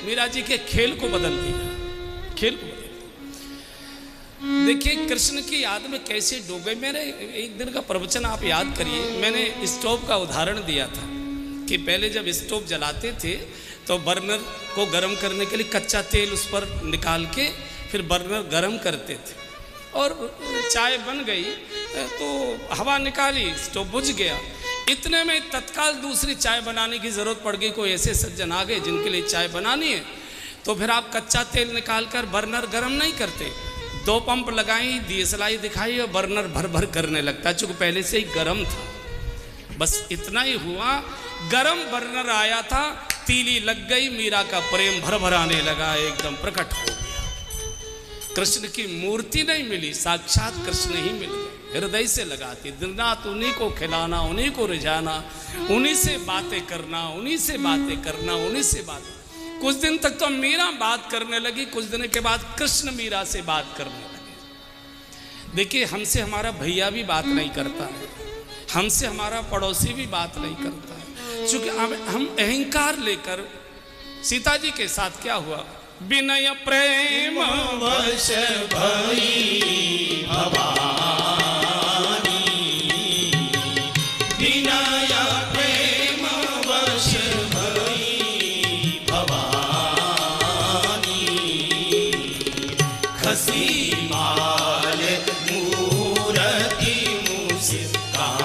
मीरा जी के खेल को बदल दिया, खेल को बदल दिया। देखिए कृष्ण की याद में कैसे डूबे। मेरे एक दिन का प्रवचन आप याद करिए, मैंने स्टोव का उदाहरण दिया था कि पहले जब स्टोव जलाते थे तो बर्नर को गर्म करने के लिए कच्चा तेल उस पर निकाल के फिर बर्नर गर्म करते थे, और चाय बन गई तो हवा निकाली, स्टोव बुझ गया। इतने में तत्काल दूसरी चाय बनाने की ज़रूरत पड़ गई। कोई ऐसे सज्जन आ गए जिनके लिए चाय बनानी है, तो फिर आप कच्चा तेल निकाल कर बर्नर गर्म नहीं करते, 2 पंप लगाई, दियसलाई दिखाई और बर्नर भर भर करने लगता, चूँकि पहले से ही गर्म था। बस इतना ही हुआ, गर्म बर्नर आया था, तीली लग गई, मीरा का प्रेम भर भर आने लगा, एकदम प्रकट हो गया। कृष्ण की मूर्ति नहीं मिली, साक्षात कृष्ण ही मिल गए। हृदय से लगाती, दिन रात उन्हीं को खिलाना, उन्हीं को रिझाना, उन्हीं से बातें करना, उन्हीं से बातें करना, उन्हीं से बात। कुछ दिन तक तो मीरा बात करने लगी, कुछ दिन के बाद कृष्ण मीरा से बात करने लगे। देखिए हमसे हमारा भैया भी बात नहीं करता है, हमसे हमारा पड़ोसी भी बात नहीं करता है, क्योंकि हम अहंकार लेकर। सीता जी के साथ क्या हुआ? विनय प्रेम वश भई भवानी, विनय प्रेम वश भई भवानी, खसी माल मूरति मुस्कानी,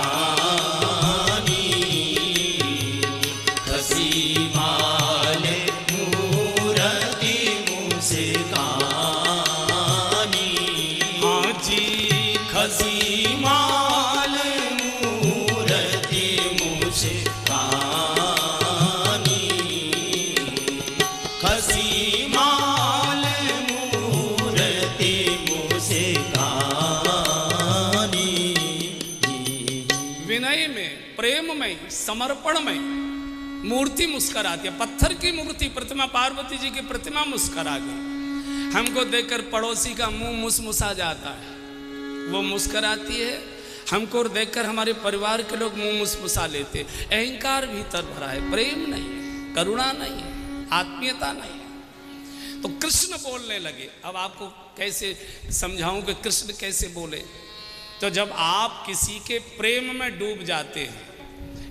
खसी माल मूरति मुस्कानी, हाँ जी खसी माल मूरति मुस्कानी, खसी माल मूरति मुस्कानी। विनय में, प्रेम में, समर्पण में मूर्ति मुस्कुराती है। पत्थर की मूर्ति प्रतिमा, पार्वती जी की प्रतिमा मुस्कुरा गई। हमको देखकर पड़ोसी का मुंह मुसमुसा जाता है, वो मुस्कुराती है। हमको देखकर हमारे परिवार के लोग मुंह मुसमुसा लेते। अहंकार भीतर भरा है, प्रेम नहीं है, करुणा नहीं है, आत्मीयता नहीं है। तो कृष्ण बोलने लगे। अब आपको कैसे समझाऊं कि कृष्ण कैसे बोले? तो जब आप किसी के प्रेम में डूब जाते हैं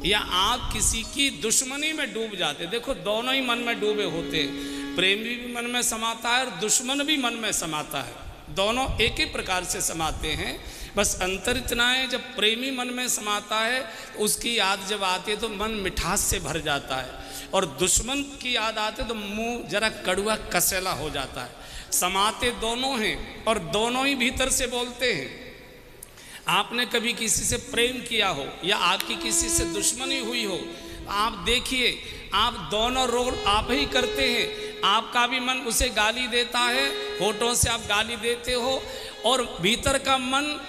या आप किसी की दुश्मनी में डूब जाते हैं, देखो दोनों ही मन में डूबे होते हैं, प्रेमी भी मन में समाता है और दुश्मन भी मन में समाता है, दोनों एक ही प्रकार से समाते हैं। बस अंतर इतना है, जब प्रेमी मन में समाता है तो उसकी याद जब आती है तो मन मिठास से भर जाता है, और दुश्मन की याद आती है तो मुंह जरा कड़वा कसेला हो जाता है। समाते दोनों हैं और दोनों ही भीतर से बोलते हैं। आपने कभी किसी से प्रेम किया हो या आपकी किसी से दुश्मनी हुई हो, आप देखिए, आप दोनों रोल आप ही करते हैं। आपका भी मन उसे गाली देता है, होठों से आप गाली देते हो, और भीतर का मन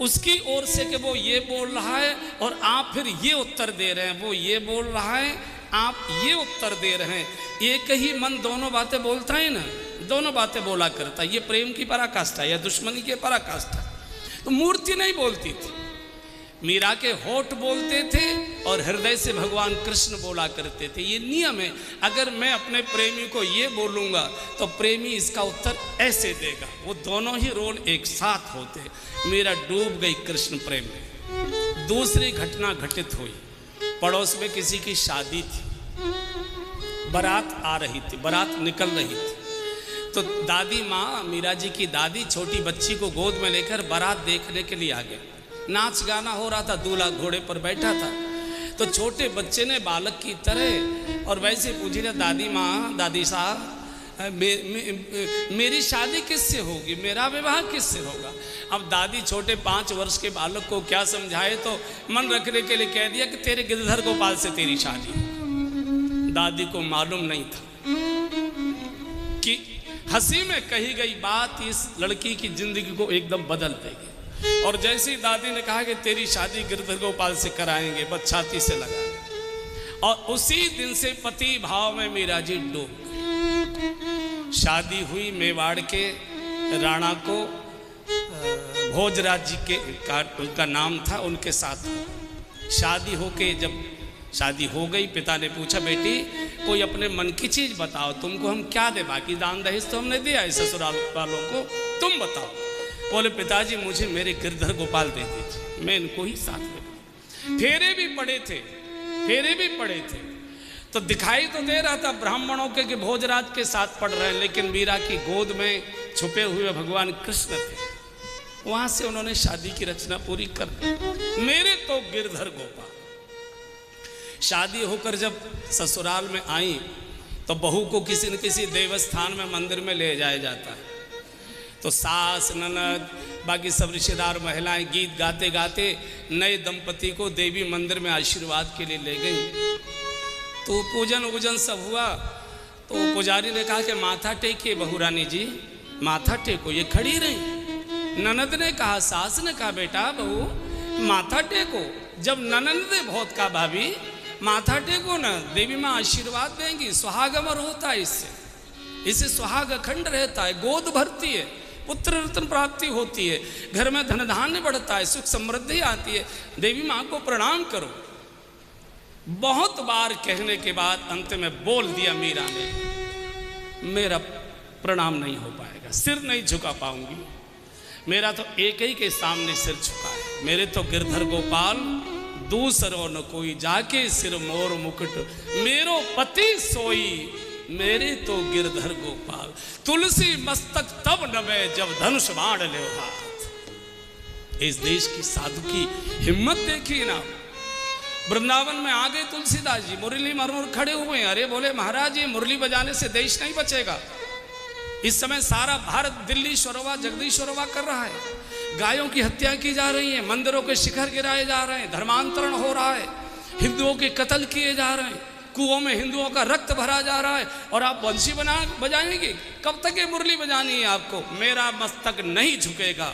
उसकी ओर से कि वो ये बोल रहा है और आप फिर ये उत्तर दे रहे हैं, वो ये बोल रहा है, आप ये उत्तर दे रहे हैं। एक ही मन दोनों बातें बोलता है ना, दोनों बातें बोला करता है। ये प्रेम की पराकाष्ठा या दुश्मनी की पराकाष्ठा। तो मूर्ति नहीं बोलती थी, मीरा के होठ बोलते थे और हृदय से भगवान कृष्ण बोला करते थे। ये नियम है। अगर मैं अपने प्रेमी को ये बोलूँगा तो प्रेमी इसका उत्तर ऐसे देगा। वो दोनों ही रोल एक साथ होते। मीरा डूब गई कृष्ण प्रेम में। दूसरी घटना घटित हुई, पड़ोस में किसी की शादी थी, बारात आ रही थी, बारात निकल रही थी। तो दादी माँ, मीरा जी की दादी, छोटी बच्ची को गोद में लेकर बारात देखने के लिए आ गए। नाच गाना हो रहा था, दूल्हा घोड़े पर बैठा था। तो छोटे बच्चे ने बालक की तरह और वैसे पूछी ना, दादी माँ, दादी साहब, मेरी शादी किससे होगी, मेरा विवाह किससे होगा? अब दादी छोटे 5 वर्ष के बालक को क्या समझाए, तो मन रखने के लिए कह दिया कि तेरे गिरधर गोपाल से तेरी शादी। दादी को मालूम नहीं था कि हंसी में कही गई बात इस लड़की की जिंदगी को एकदम बदल देगी। और जैसे ही दादी ने कहा कि तेरी शादी गिरधर गोपाल से कराएंगे, बस छाती से लगा, और उसी दिन से पति भाव में मीरा जी डूब गई। शादी हुई मेवाड़ के राणा को, भोजराज जी के उनका नाम था, उनके साथ शादी होके जब शादी हो गई। पिता ने पूछा, बेटी कोई अपने मन की चीज बताओ, तुमको हम क्या दे, बाकी दान दहेज तो हमने दिया है ससुराल वालों को, तुम बताओ। बोले, पिताजी मुझे मेरे गिरधर गोपाल दे दीजिए, मैं इनको ही साथ ले लूं। फेरे भी पड़े थे, तो दिखाई तो दे रहा था ब्राह्मणों के कि भोजराज के साथ पढ़ रहे हैं, लेकिन मीरा की गोद में छुपे हुए भगवान कृष्ण थे। वहां से उन्होंने शादी की रचना पूरी कर दी। मेरे तो गिरधर गोपाल। शादी होकर जब ससुराल में आई तो बहू को किसी न किसी देवस्थान में मंदिर में ले जाया जाता है। तो सास ननद बाकी सब रिश्तेदार महिलाएं गीत गाते गाते नए दंपति को देवी मंदिर में आशीर्वाद के लिए ले गई। तो पूजन वूजन सब हुआ। तो पुजारी ने कहा कि माथा टेकिए बहू रानी जी, माथा टेको। ये खड़ी रही। ननद ने कहा, सास ने कहा, बेटा बहू माथा टेको। जब ननद ने बहुत कहा, भाभी माथा टेको ना, देवी माँ आशीर्वाद देंगी, सुहाग अमर होता है इससे सुहाग अखंड रहता है, गोद भरती है, पुत्र रत्न प्राप्ति होती है, घर में धन धान्य बढ़ता है, सुख समृद्धि आती है, देवी माँ को प्रणाम करो। बहुत बार कहने के बाद अंत में बोल दिया मीरा ने, मेरा प्रणाम नहीं हो पाएगा, सिर नहीं झुका पाऊंगी, मेरा तो एक ही के सामने सिर झुका है। मेरे तो गिरधर गोपाल दूसरो न कोई, जाके सिर मोर मुकुट मेरो पति सोई, मेरे तो गिरधर गोपाल। तुलसी मस्तक तब नभे जब धनुष बाण ले हाथ। इस देश की साधु की हिम्मत देखिए ना। वृंदावन में आ गए तुलसीदास जी, मुरली मरमुर खड़े हुए हैं। अरे बोले महाराज, ये मुरली बजाने से देश नहीं बचेगा। इस समय सारा भारत दिल्ली शोरवा जगदीश्वरवा कर रहा है, गायों की हत्या की जा रही है, मंदिरों के शिखर गिराए जा रहे हैं, धर्मांतरण हो रहा है, हिंदुओं के कत्ल किए जा रहे हैं, कुओं में हिंदुओं का रक्त भरा जा रहा है, और आप बंसी बजाएंगे? कब तक ये मुरली बजानी है आपको? मेरा मस्तक नहीं झुकेगा।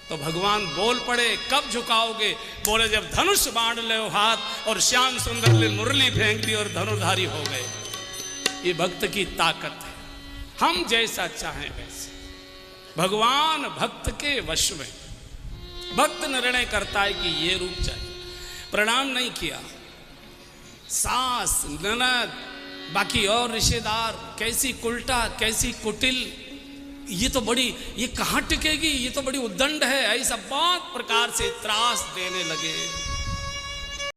तो भगवान बोल पड़े, कब झुकाओगे? बोले, जब धनुष बांध ले हाथ और श्याम सुंदर ने मुरली फेंक दी और धनुर्धारी हो गए। ये भक्त की ताकत है, हम जैसा चाहें वैसे। भगवान भक्त के वश में। भक्त निर्णय करता है कि ये रूप चाहिए। प्रणाम नहीं किया, सास ननद बाकी और रिश्तेदार कैसी उल्टा कैसी कुटिल, ये तो बड़ी, ये कहाँ टिकेगी, ये तो बड़ी उद्दंड है, ऐसा बहुत प्रकार से त्रास देने लगे।